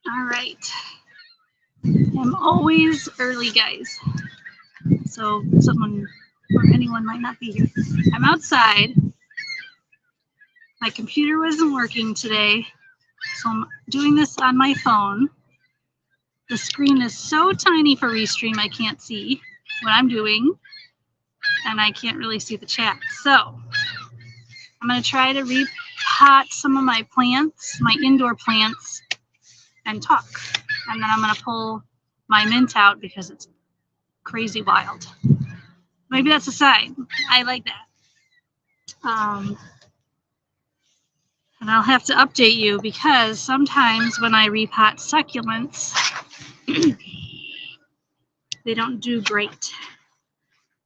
All right. I'm always early, guys. So someone or anyone might not be here. I'm outside. My computer wasn't working today, so I'm doing this on my phone. The screen is so tiny for Restream, I can't see what I'm doing, and I can't really see the chat. So I'm going to try to repot some of my plants, my indoor plants, and talk. And then I'm going to pull my mint out because it's crazy wild. Maybe that's a sign. I like that. And I'll have to update you because sometimes when I repot succulents, they don't do great.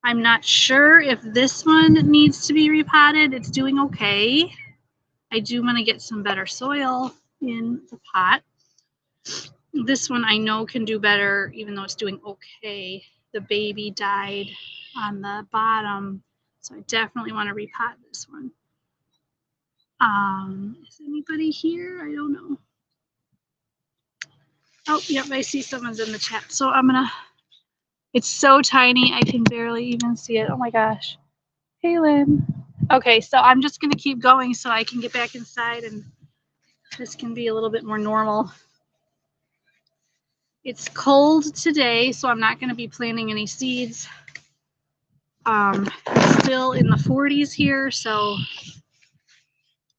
I'm not sure if this one needs to be repotted. It's doing okay. I do want to get some better soil in the pot. This one I know can do better, even though it's doing okay. The baby died on the bottom, so I definitely want to repot this one. Is anybody here? I don't know. Oh, yep, I see someone's in the chat. So I'm gonna, it's so tiny, I can barely even see it. Oh my gosh. Hey, Lynn. Okay, so I'm just gonna keep going so I can get back inside and this can be a little bit more normal. It's cold today, so I'm not gonna be planting any seeds. It's still in the 40s here, so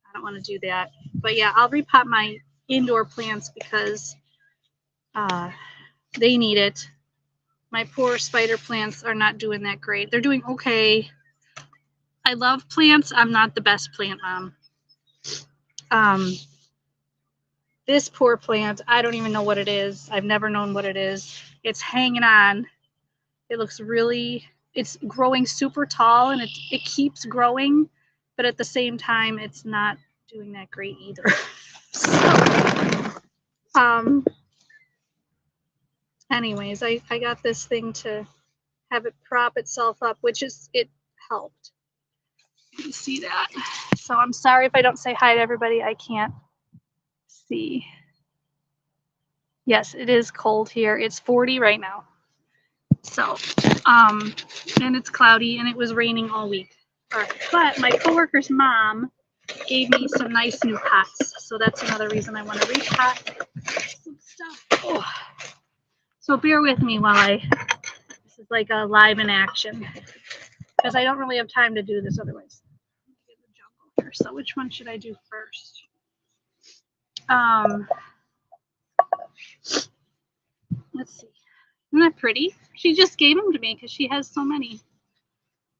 I don't want to do that. But yeah, I'll repot my indoor plants because they need it. My poor spider plants are not doing that great. They're doing okay. I love plants. I'm not the best plant mom. This poor plant, I don't even know what it is. I've never known what it is. It's hanging on. It looks really, it's growing super tall and it keeps growing, but at the same time, it's not doing that great either. So, anyways, I got this thing to have it prop itself up, which is, it helped. You see that? So I'm sorry if I don't say hi to everybody. I can't see. Yes, it is cold here. It's 40 right now. So, and it's cloudy and it was raining all week. All right, but my coworker's mom gave me some nice new pots. So that's another reason I want to repot some stuff. Oh. So bear with me while this is like a live in action because I don't really have time to do this otherwise. So which one should I do first? Let's see. Isn't that pretty? She just gave them to me because she has so many.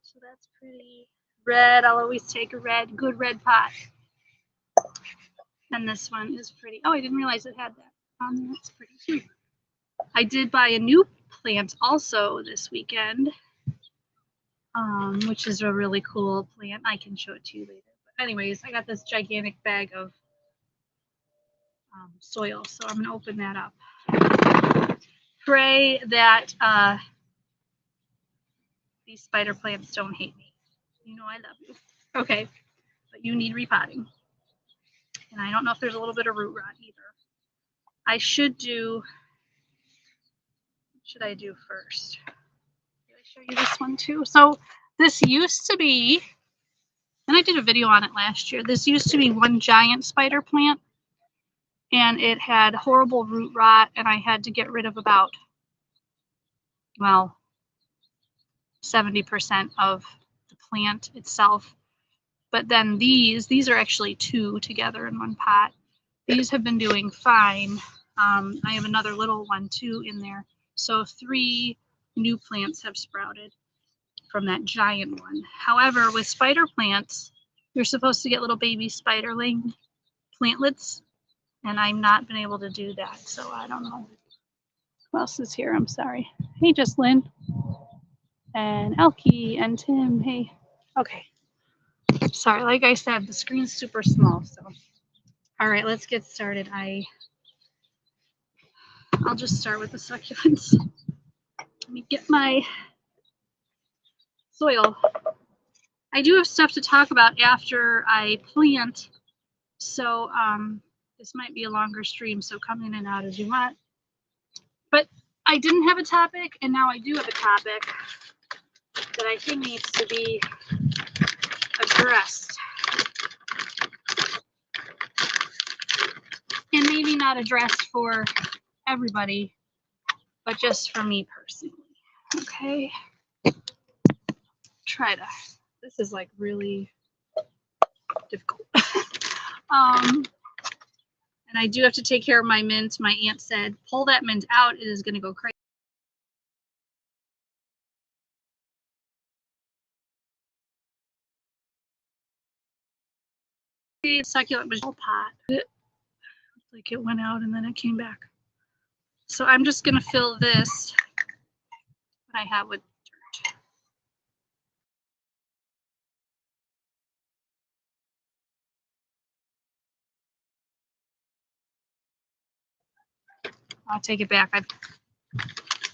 So that's pretty. Red, I'll always take a red, good red pot. And this one is pretty. Oh, I didn't realize it had that. That's pretty too. I did buy a new plant also this weekend, which is a really cool plant. I can show it to you later. But anyways, I got this gigantic bag of soil, so I'm going to open that up. Pray that these spider plants don't hate me. You know I love you. Okay, but you need repotting. And I don't know if there's a little bit of root rot either. I should do, what should I do first? Did I show you this one too? So this used to be, and I did a video on it last year, this used to be one giant spider plant and it had horrible root rot and I had to get rid of about, well, 70% of the plant itself. But then these are actually two together in one pot. These have been doing fine. I have another little one too in there. So 3 new plants have sprouted from that giant one. However, with spider plants, you're supposed to get little baby spiderling plantlets, and I've not been able to do that. So I don't know. Who else is here? I'm sorry. Hey, Jocelyn. And Elkie and Tim. Hey. Okay. Sorry, like I said, the screen's super small. So, all right, let's get started. I'll just start with the succulents. Let me get my soil. I do have stuff to talk about after I plant So this might be a longer stream, so come in and out as you want. But I didn't have a topic, and now I do have a topic that I think needs to be addressed. And maybe not addressed for everybody, but just for me personally. Okay. This is like really difficult. And I do have to take care of my mint. My aunt said, pull that mint out, it is going to go crazy. The succulent was a pot. Like it went out and then it came back. So I'm just going to fill this that I have with dirt. I'll take it back.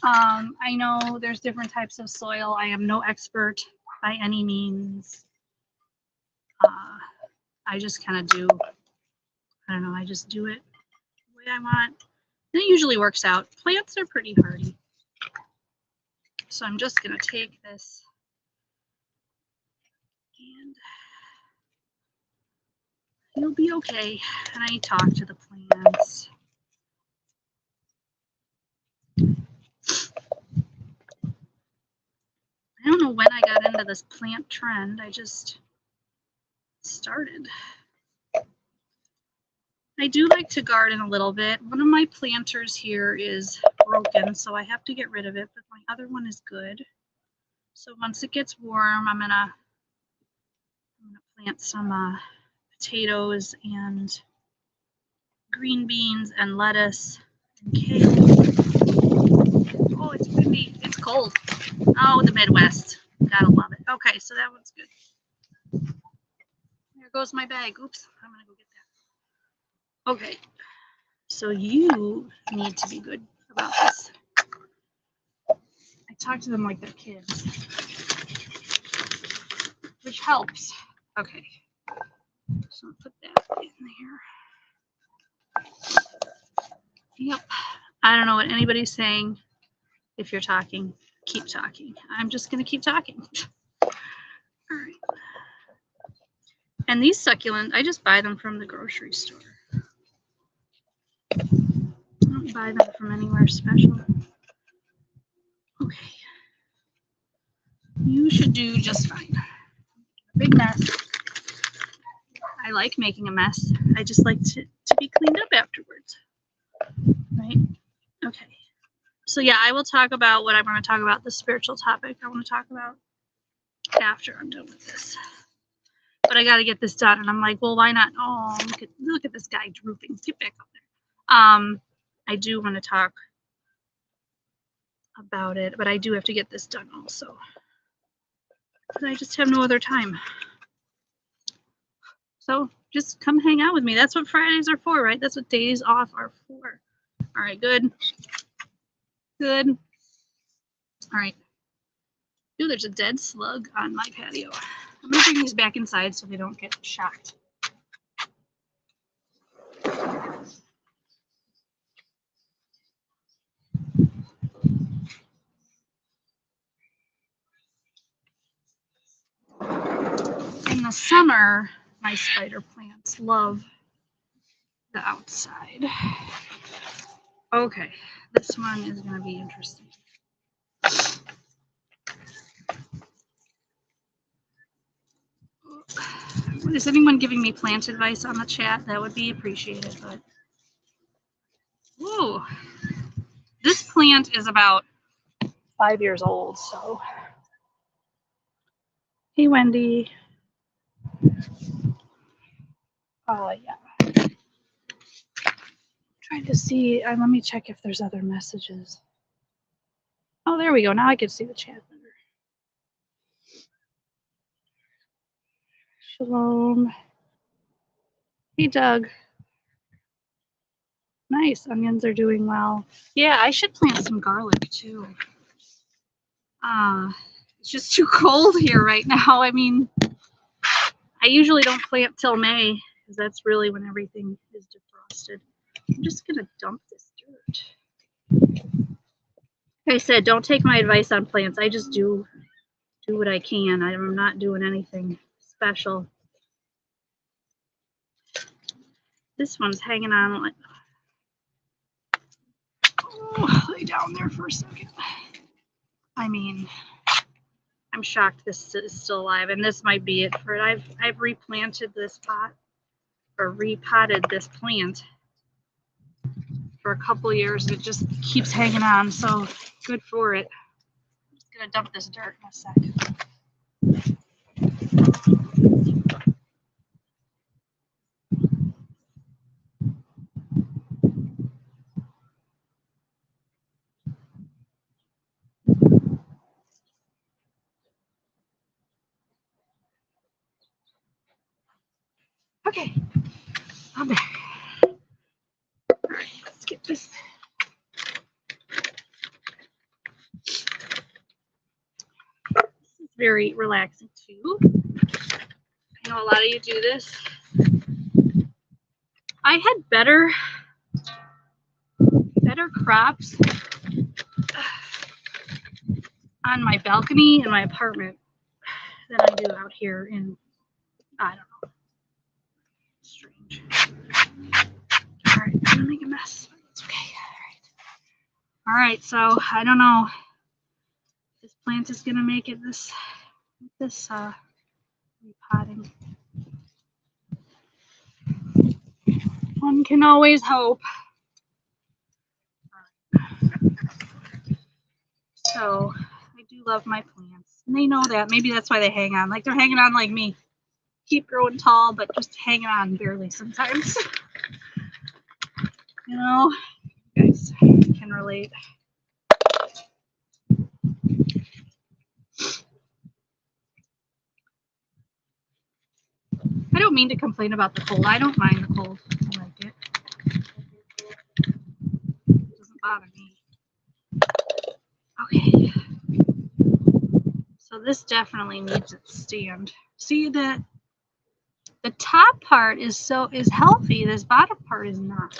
I know there's different types of soil. I am no expert by any means. I just kind of do, I don't know, I just do it the way I want. And it usually works out. Plants are pretty hardy. So I'm just going to take this and you'll be okay. And I talk to the plants. I don't know when I got into this plant trend. I just started. I do like to garden a little bit. One of my planters here is broken, so I have to get rid of it, but my other one is good. So once it gets warm, I'm gonna plant some potatoes and green beans and lettuce and kale. Oh, it's windy. It's cold. Oh, the Midwest. Gotta love it. Okay, so that one's good. There goes my bag. Oops, I'm gonna go get that. Okay, so you need to be good about this. I talk to them like they're kids, which helps. Okay, so I'll put that in there. Yep. I don't know what anybody's saying. If you're talking, keep talking. I'm just going to keep talking. All right. And these succulents, I just buy them from the grocery store. I don't buy them from anywhere special. Okay. You should do just fine. Big mess. I like making a mess. I just like to be cleaned up afterwards. Right? Okay. So yeah, I will talk about what I want to talk about, the spiritual topic I want to talk about after I'm done with this. But I got to get this done. And I'm like, well, why not? Oh, look at this guy drooping. Get back up there. I do want to talk about it, but I do have to get this done also. But I just have no other time. So just come hang out with me. That's what Fridays are for, right? That's what days off are for. All right, good. Good. All right. Ooh, there's a dead slug on my patio. I'm going to bring these back inside so they don't get shocked. In the summer, my spider plants love the outside. Okay, this one is going to be interesting. Is anyone giving me plant advice on the chat? That would be appreciated. But ooh, this plant is about 5 years old. So, hey, Wendy. Oh yeah. Trying to see. Let me check if there's other messages. Oh, there we go. Now I can see the chat better. Shalom. Hey, Doug. Nice. Onions are doing well. Yeah, I should plant some garlic too. It's just too cold here right now. I mean, I usually don't plant till May. because that's really when everything is defrosted. I'm just gonna dump this dirt. Like I said, don't take my advice on plants. I just do what I can. I'm not doing anything special. This one's hanging on like, oh, lay down there for a second. I mean, I'm shocked this is still alive, and this might be it for it. I've replanted this pot, or repotted this plant for a couple years. It just keeps hanging on, so good for it. I'm just gonna dump this dirt in a sec. Okay, I'm back. All right, let's get this. This is very relaxing too. I know a lot of you do this. I had better crops on my balcony in my apartment than I do out here in, I don't know, strange. All right, I'm gonna make a mess. It's okay. All right, so I don't know. This plant is gonna make it this repotting. One can always hope. So I do love my plants, and they know that. Maybe that's why they hang on. Like they're hanging on like me. Keep growing tall, but just hanging on barely sometimes. You know, you guys can relate. I don't mean to complain about the cold. I don't mind the cold. I like it. It doesn't bother me. Okay. So this definitely needs its stand. See that the top part is healthy. This bottom part is not.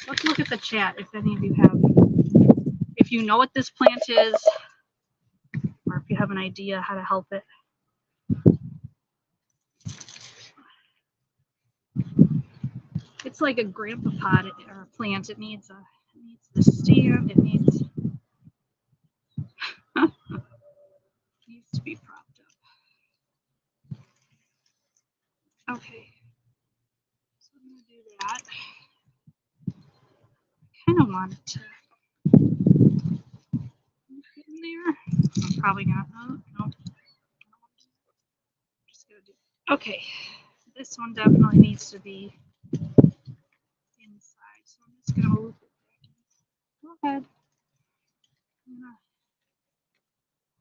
Let's look at the chat if any of you if you know what this plant is, or if you have an idea how to help it. It's like a grandpa pot or a plant. It needs the stand. It needs needs to be propped up. Okay, so I'm gonna do that. I kind of want it to fit in there. I'm probably not. Oh, no. Just gonna do. Okay, this one definitely needs to be inside. So I'm just gonna move it back in. Go ahead.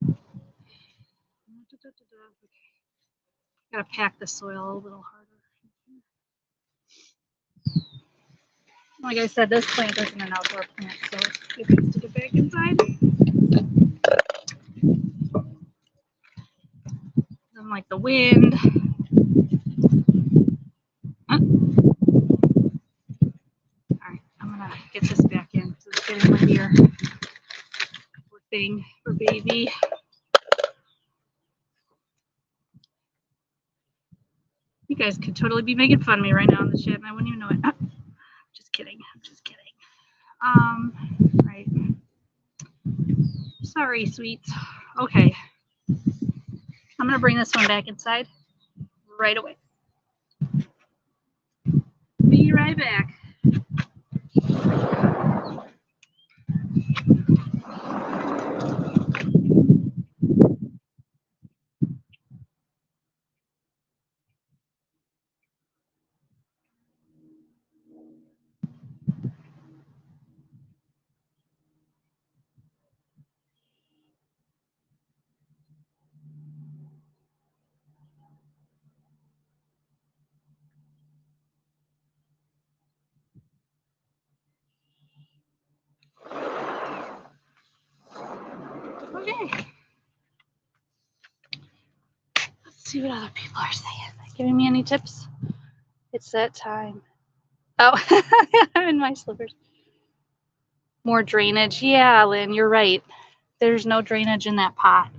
Okay. Gotta pack the soil a little harder. Like I said, this plant isn't an outdoor plant, so it needs to get back inside. Doesn't like the wind. All right, I'm gonna get this back in because it's getting windier. Poor thing, poor baby. You guys could totally be making fun of me right now in the chat, and I wouldn't even know it. Just kidding. I'm just kidding. Right. Sorry, sweets. Okay. I'm gonna bring this one back inside right away. Be right back. Okay. Let's see what other people are saying. Giving me any tips? It's that time. Oh, I'm in my slippers. More drainage. Yeah, Lynn, you're right. There's no drainage in that pot.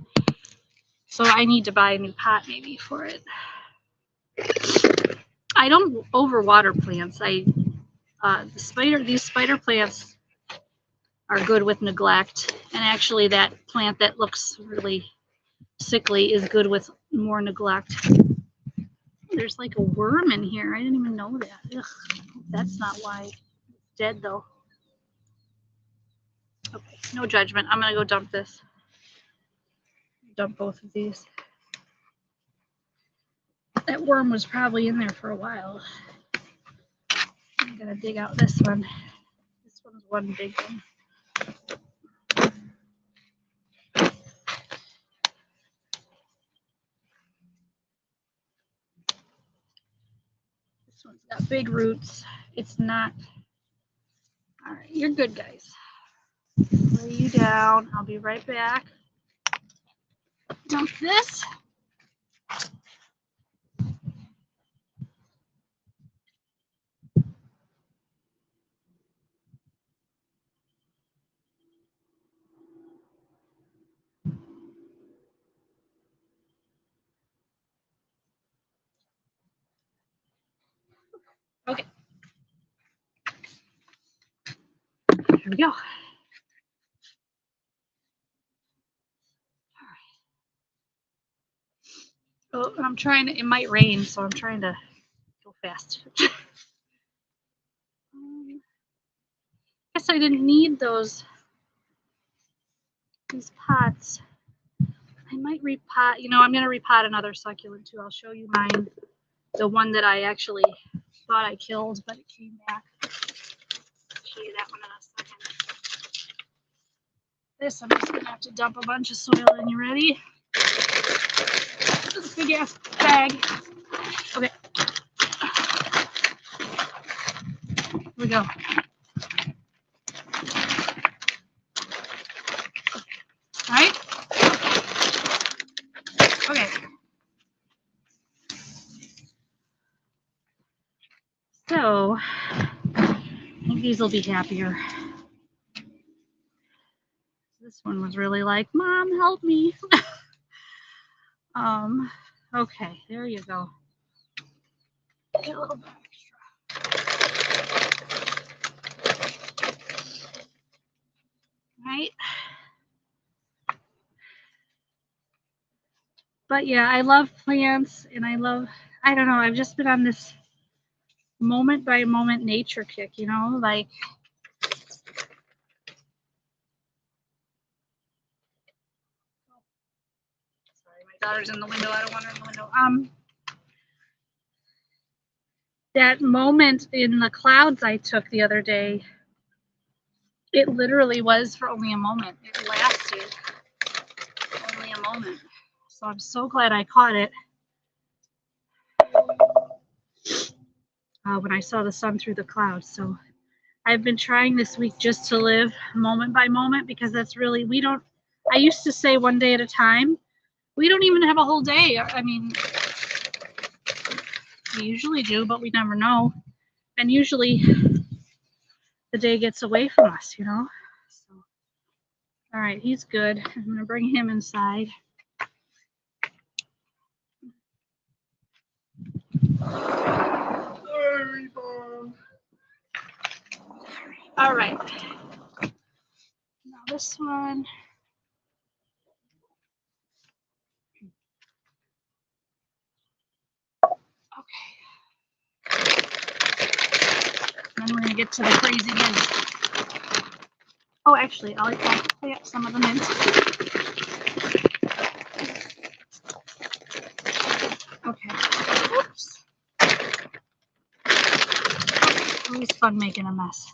So I need to buy a new pot maybe for it. I don't overwater plants. These spider plants are good with neglect. And actually that plant that looks really sickly is good with more neglect. There's like a worm in here. I didn't even know that. Ugh, that's not why. It's dead though. Okay, no judgment. I'm gonna go dump this. Dump both of these. That worm was probably in there for a while. I'm gonna dig out this one. This one's one big one. This one's got big roots. It's not. All right, you're good, guys. Lay you down. I'll be right back. Dump this. Okay. Here we go. Oh, I'm trying to, it might rain, so I'm trying to go fast. Guess I didn't need these pots. I might repot, I'm going to repot another succulent too. I'll show you mine, the one that I actually thought I killed, but it came back. I'll show you that one in a second. This, I'm just going to have to dump a bunch of soil in. You ready? This big ass bag. Okay. Here we go. All right. Okay. So, I think these will be happier. This one was really like, Mom, help me. Okay, there you go. Get a little bit extra. Right? But yeah, I love plants and I don't know, I've just been on this moment by moment nature kick, like sorry, my daughter's in the window. I don't want her in the window. That moment in the clouds I took the other day, it literally was for only a moment. It lasted only a moment. So I'm so glad I caught it when I saw the sun through the clouds. So I've been trying this week just to live moment by moment, because that's really, I used to say one day at a time. We don't even have a whole day. I mean, we usually do, but we never know. And usually the day gets away from us, So, all right, he's good. I'm going to bring him inside. Sorry, Mom. All right. Now this one. Okay. Then we're going to get to the craziness. Oh, actually, I'll play up some of the mint. Okay. Oops. Always fun making a mess.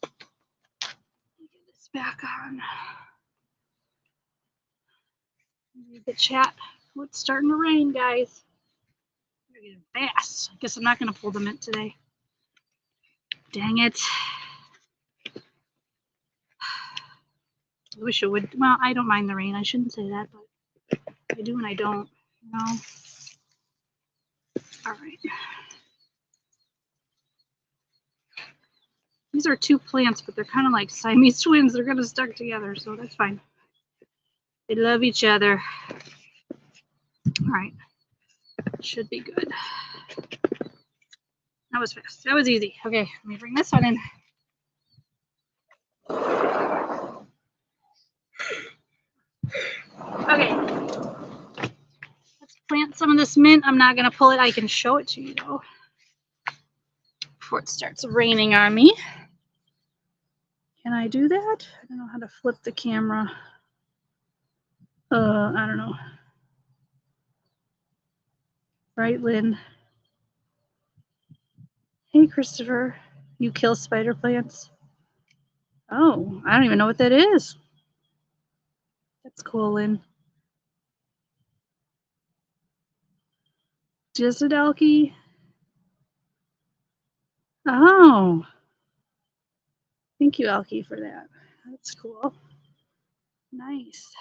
Get this back on. Read the chat. Oh, it's starting to rain, guys. We're getting fast. I guess I'm not going to pull the mint today. Dang it. I wish it would. Well, I don't mind the rain. I shouldn't say that, but I do and I don't. All right. These are two plants, but they're kind of like Siamese twins. They're gonna stuck together, so that's fine. They love each other. All right, should be good. That was fast. That was easy. Okay, let me bring this one in. Okay, let's plant some of this mint. I'm not gonna pull it. I can show it to you though before it starts raining on me. Can I do that? I don't know how to flip the camera. I don't know. Right, Lynn? Hey, Christopher. You kill spider plants? Oh, I don't even know what that is. That's cool, Lynn. Just a Delky. Oh. Thank you, Elkie, for that. That's cool. Nice.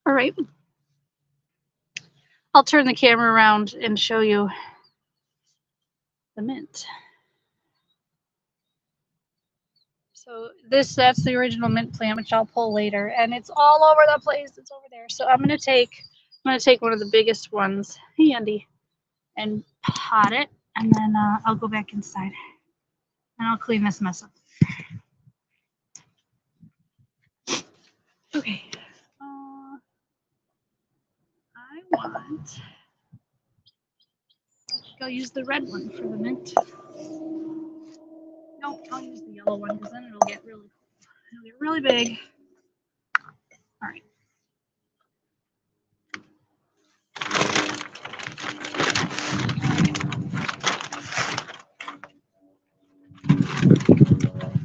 All right. I'll turn the camera around and show you the mint. So that's the original mint plant, which I'll pull later, and it's all over the place. It's over there. So I'm gonna take one of the biggest ones, hey Andy, and pot it, and then I'll go back inside and I'll clean this mess up. Okay. I want. I'll use the red one for the mint. Nope, I'll use the yellow one because then it'll get really big. All right.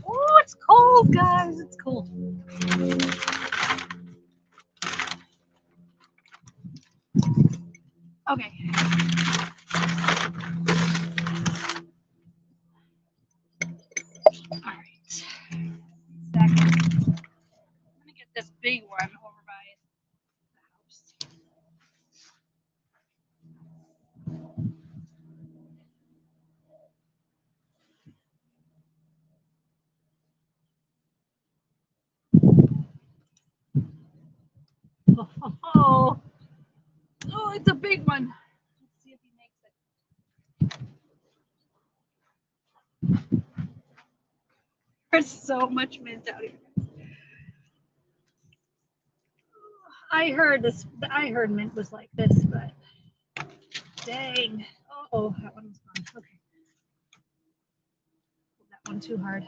Oh, it's cold, guys. It's cold. Okay. All right. Second. I'm gonna get this big one over by the house. Oh, it's a big one. Let's see if he makes it. There's so much mint out here. I heard mint was like this, but dang. Oh, that one was fun. Okay. That one too hard.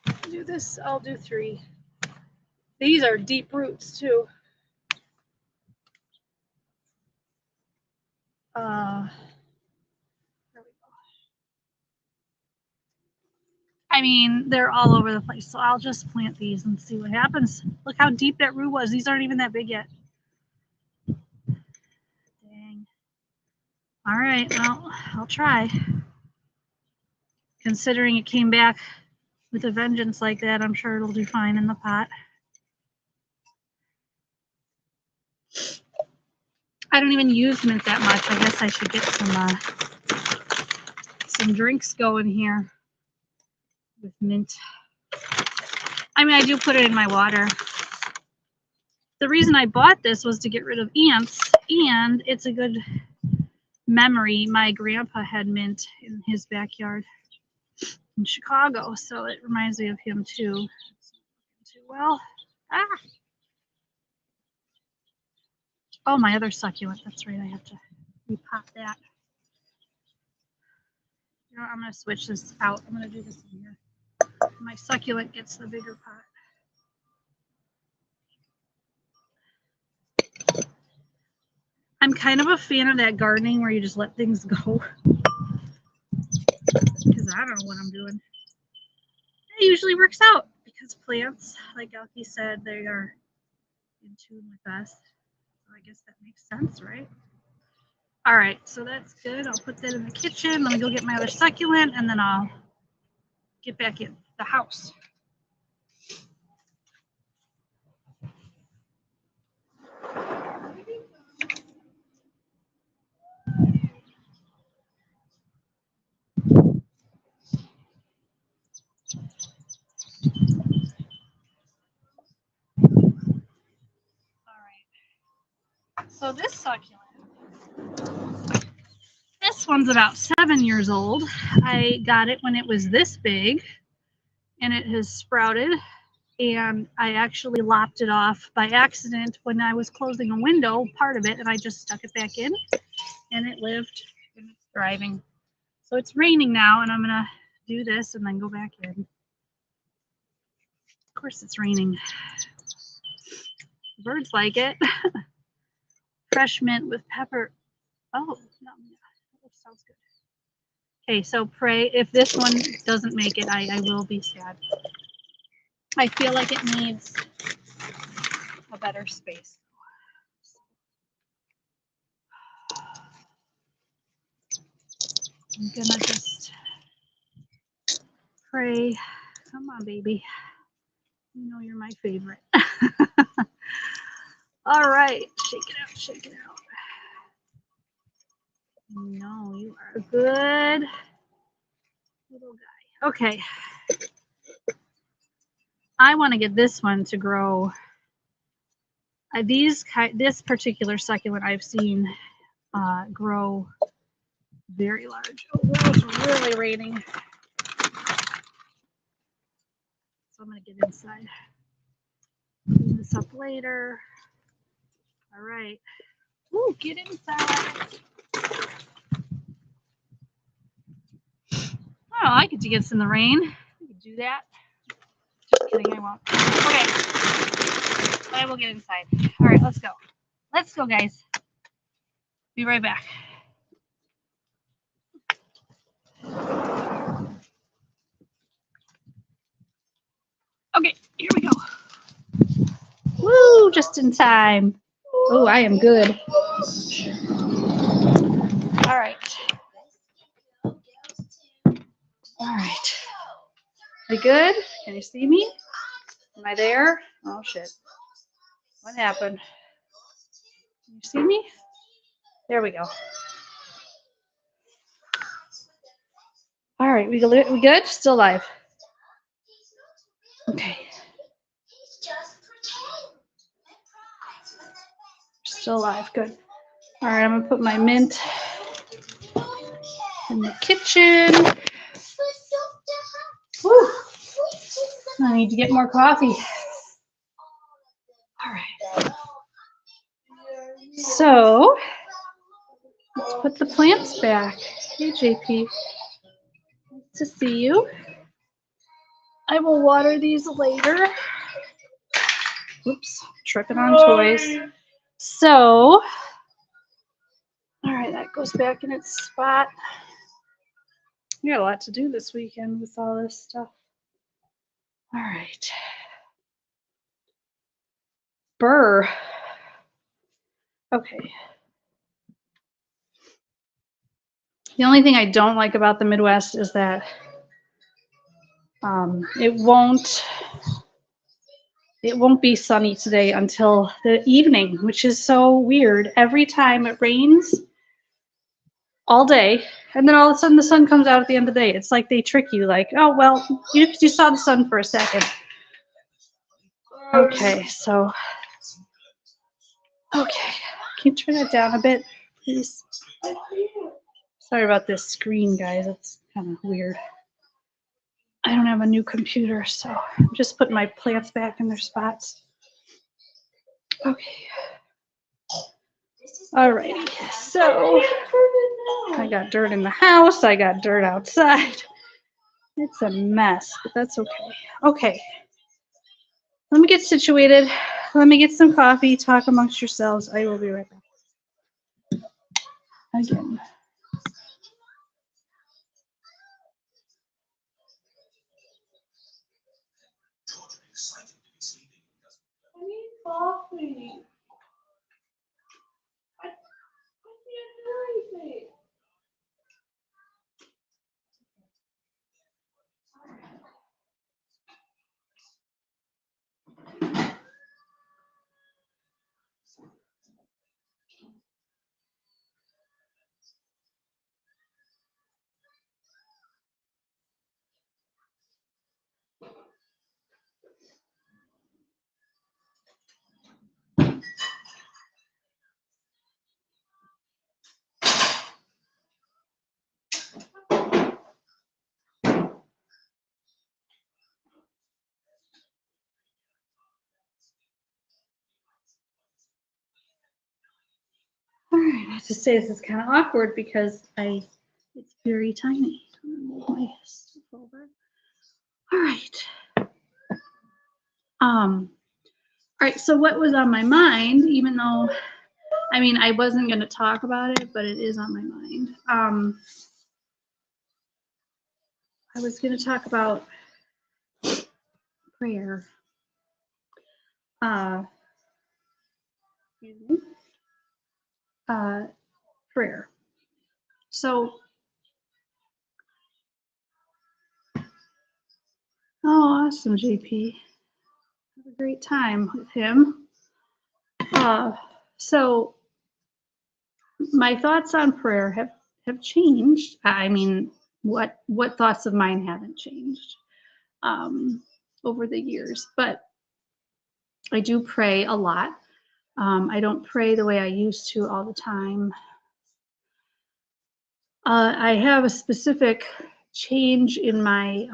I'll do this. I'll do 3. These are deep roots too. There we go. I mean, they're all over the place, so I'll just plant these and see what happens. Look how deep that root was. These aren't even that big yet. Dang. All right, well, I'll try. Considering it came back with a vengeance like that, I'm sure it'll do fine in the pot. I don't even use mint that much. I guess I should get some drinks going here with mint. I mean, I do put it in my water. The reason I bought this was to get rid of ants, and it's a good memory. My grandpa had mint in his backyard in Chicago, so it reminds me of him too. Too well. Ah. Oh, my other succulent. That's right. I have to repot that. You know, I'm going to switch this out. I'm going to do this in here. My succulent gets the bigger pot. I'm kind of a fan of that gardening where you just let things go. Because I don't know what I'm doing. It usually works out because plants, like Elkie said, they are in tune with us. So I guess that makes sense, right? All right, so that's good. I'll put that in the kitchen. Let me go get my other succulent, and then I'll get back in the house. So this succulent, this one's about 7 years old. I got it when it was this big, and it has sprouted. And I actually lopped it off by accident when I was closing a window, part of it, and I just stuck it back in, and it lived, and it's thriving. So it's raining now, and I'm gonna do this and then go back in. Of course it's raining. The birds like it. Fresh mint with pepper. Oh, no, that sounds good. Okay, so pray if this one doesn't make it, I will be sad. I feel like it needs a better space. I'm gonna just pray. Come on, baby. You know you're my favorite. All right, shake it out, shake it out. No, you are a good little guy. Okay. I want to get this one to grow. This particular succulent I've seen grow very large. Oh, it's really raining. So I'm going to get inside. Clean this up later. All right. Ooh, get inside. Oh, I get to get in the rain. I could do that. Just kidding, I won't. Okay. But I will get inside. All right, let's go. Let's go, guys. Be right back. Okay, here we go. Woo, just in time. Oh, I am good. All right. All right. Are you good? Can you see me? Am I there? Oh, shit. What happened? Can you see me? There we go. All right, we good? Still alive. Okay. Still alive, good. All right, I'm gonna put my mint in the kitchen. Whew. I need to get more coffee. All right. So let's put the plants back. Hey, JP. Nice to see you. I will water these later. Oops, tripping on toys. So, all right, that goes back in its spot. We got a lot to do this weekend with all this stuff. All right. Burr. Okay. The only thing I don't like about the Midwest is that it won't be sunny today until the evening, which is so weird. Every time it rains all day, and then all of a sudden the sun comes out at the end of the day. It's like they trick you, like, oh, well, you saw the sun for a second. Okay, so, okay. Can you turn it down a bit, please? Sorry about this screen, guys. It's kind of weird. I don't have a new computer, so I'm just putting my plants back in their spots. Okay. Alrighty, so I got dirt in the house, I got dirt outside. It's a mess, but that's okay. Okay, let me get situated. Let me get some coffee, talk amongst yourselves. I will be right back. Again. I need coffee. I can't do anything. have to say this is kind of awkward because it's very tiny. I'm gonna move my stuff over. All right. All right, so what was on my mind, even though, I mean, I wasn't going to talk about it, but it is on my mind. I was going to talk about prayer. Excuse me. Prayer. So, oh, awesome, JP. Have a great time with him. So, my thoughts on prayer have changed. I mean, what thoughts of mine haven't changed over the years? But I do pray a lot. I don't pray the way I used to all the time. I have a specific change in my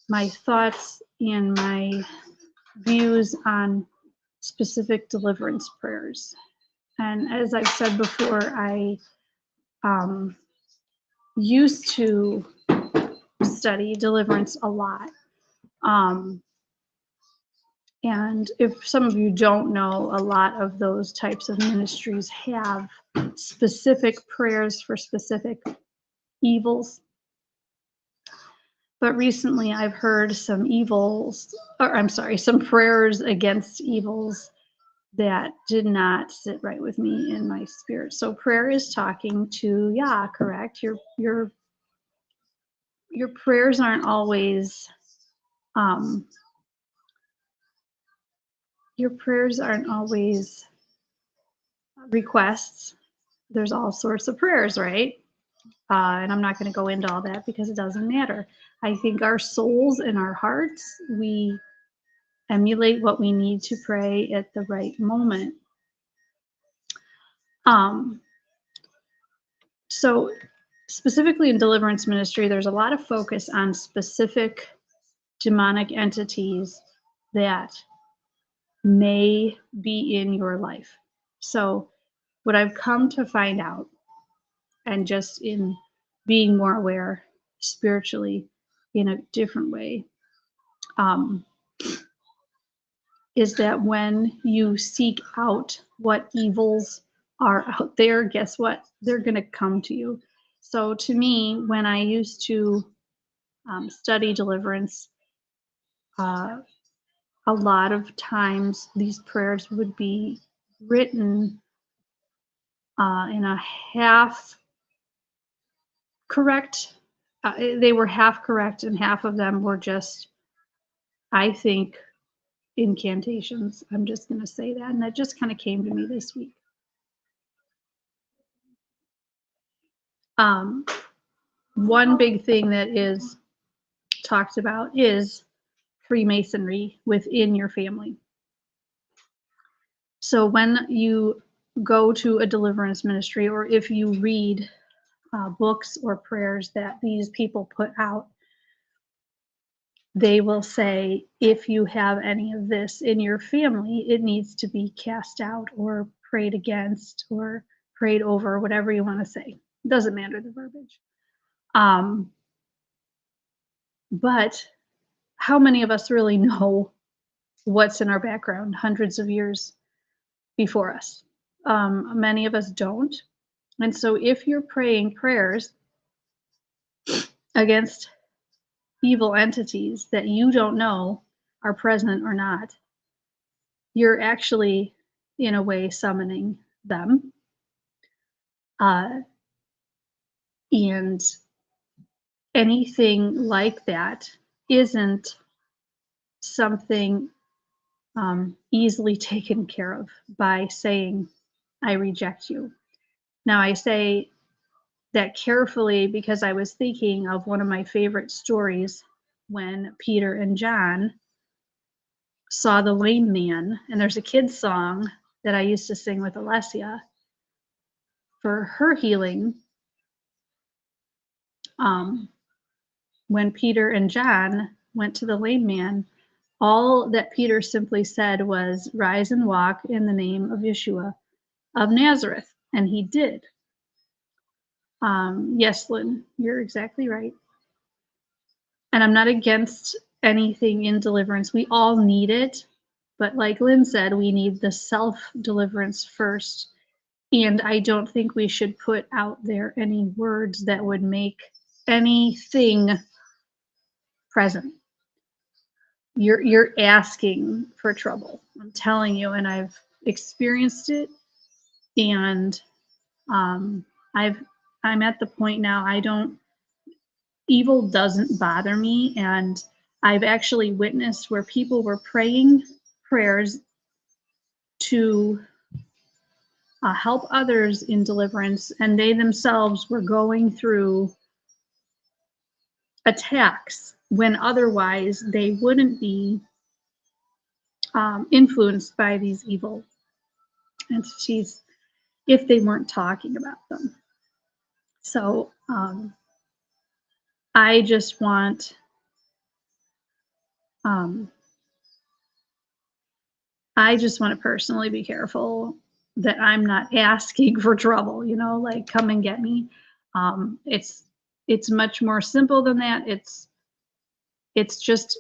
my thoughts and my views on specific deliverance prayers. And as I've said before, I used to study deliverance a lot. And if some of you don't know, a lot of those types of ministries have specific prayers for specific evils. But recently I've heard some some prayers against evils that did not sit right with me in my spirit. So prayer is talking to Yah, correct? Your prayers aren't always requests. There's all sorts of prayers, right? And I'm not going to go into all that because it doesn't matter. I think our souls and our hearts, we emulate what we need to pray at the right moment. So specifically in deliverance ministry, there's a lot of focus on specific demonic entities that may be in your life. So what I've come to find out, and just in being more aware spiritually in a different way, is that when you seek out what evils are out there, guess what? They're going to come to you. So to me, when I used to study deliverance, a lot of times these prayers would be written in a half correct. They were half correct, and half of them were just, I think, incantations. I'm just going to say that. And that just kind of came to me this week. One big thing that is talked about is Freemasonry within your family. So when you go to a deliverance ministry, or if you read books or prayers that these people put out, they will say, if you have any of this in your family, it needs to be cast out or prayed against or prayed over, whatever you want to say. It doesn't matter the verbiage. But how many of us really know what's in our background hundreds of years before us? Many of us don't. And so if you're praying prayers against evil entities that you don't know are present or not, you're actually, in a way, summoning them. And anything like that isn't something easily taken care of by saying, I reject you. Now, I say that carefully because I was thinking of one of my favorite stories when Peter and John saw the lame man. And there's a kid's song that I used to sing with Alessia for her healing. When Peter and John went to the lame man, all that Peter simply said was, rise and walk in the name of Yeshua. of Nazareth. And he did. Yes, Lynn, you're exactly right. And I'm not against anything in deliverance. We all need it. But like Lynn said, we need the self-deliverance first. And I don't think we should put out there any words that would make anything present. You're asking for trouble. I'm telling you, and I've experienced it. And I'm at the point now, evil doesn't bother me. And I've actually witnessed where people were praying prayers to help others in deliverance, and they themselves were going through attacks when otherwise they wouldn't be influenced by these evil entities if they weren't talking about them. So I just want to personally be careful that I'm not asking for trouble, like come and get me. It's much more simple than that. It's just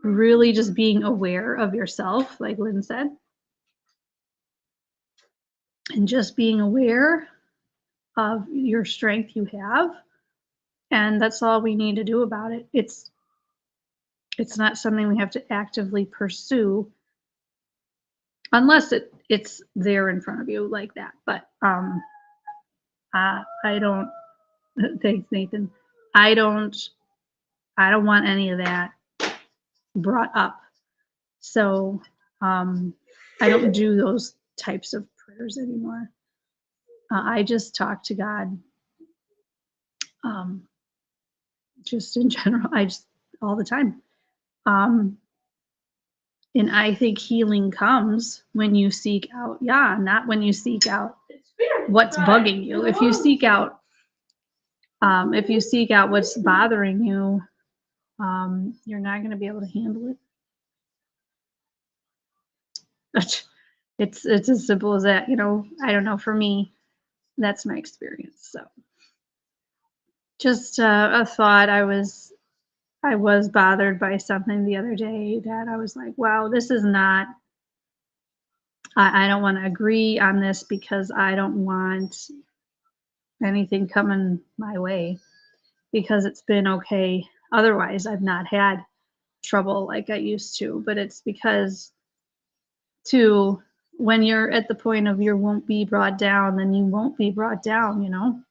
really just being aware of yourself, like Lynn said, and just being aware of your strength you have. And that's all we need to do about it. It's not something we have to actively pursue unless it's there in front of you like that. But I don't, thanks Nathan, I don't want any of that brought up. So I don't do those types of prayers anymore. I just talk to God just in general. All the time. And I think healing comes when you seek out, not when you seek out what's bugging you. If you seek out what's bothering you, you're not going to be able to handle it. It's as simple as that. I don't know. For me, that's my experience. So just a thought. I was bothered by something the other day that I was like, wow, this is not, I don't want to agree on this because I don't want anything coming my way, because it's been okay. Otherwise, I've not had trouble like I used to, but it's because when you're at the point of you won't be brought down, then you won't be brought down,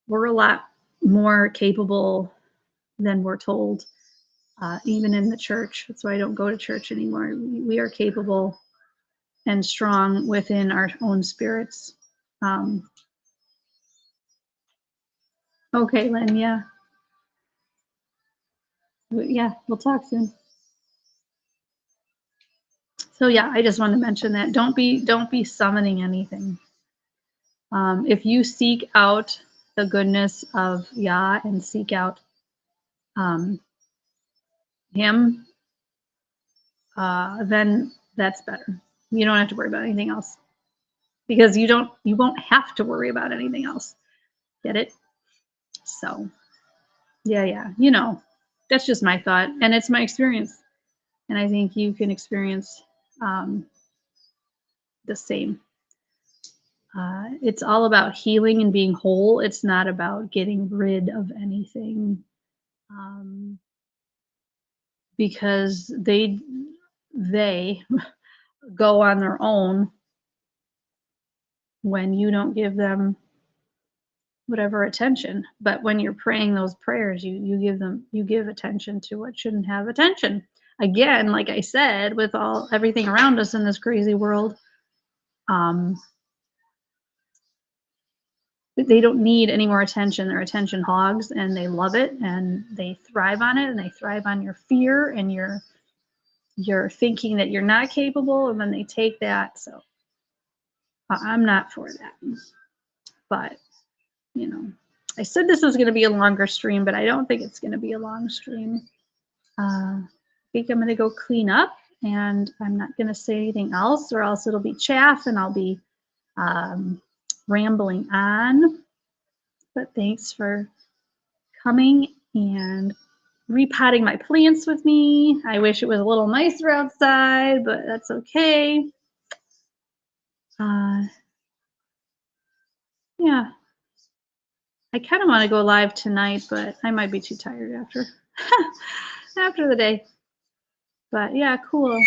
we're a lot more capable than we're told, even in the church. That's why I don't go to church anymore. We are capable and strong within our own spirits. Okay, Lynn, yeah. Yeah, we'll talk soon. So yeah, I just wanted to mention that. Don't be summoning anything. If you seek out the goodness of Yah and seek out him, then that's better. You don't have to worry about anything else, because you won't have to worry about anything else. Get it? So yeah, that's just my thought, and it's my experience, and I think you can experience the same. It's all about healing and being whole. It's not about getting rid of anything, because they go on their own when you don't give them whatever attention. But when you're praying those prayers, you give attention to what shouldn't have attention. Again, like I said, with everything around us in this crazy world, they don't need any more attention. They're attention hogs, and they love it, and they thrive on it, and they thrive on your fear and you're thinking that you're not capable, and then they take that. So I'm not for that. But I said this was going to be a longer stream, but I don't think it's going to be a long stream. I think I'm going to go clean up, and I'm not going to say anything else, or else it'll be chaff and I'll be rambling on. But thanks for coming and repotting my plants with me. I wish it was a little nicer outside, but that's okay. Yeah, I kind of want to go live tonight, but I might be too tired after after the day. But yeah, cool.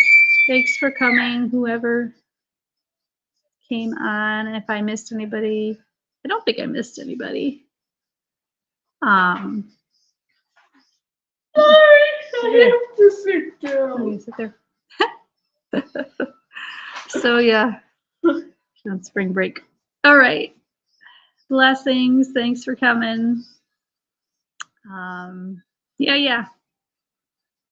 Thanks for coming, whoever came on. If I missed anybody, I don't think I missed anybody. Sorry, I have to sit down. Oh, you sit there. So yeah, on spring break. All right. Blessings. Thanks for coming. Yeah.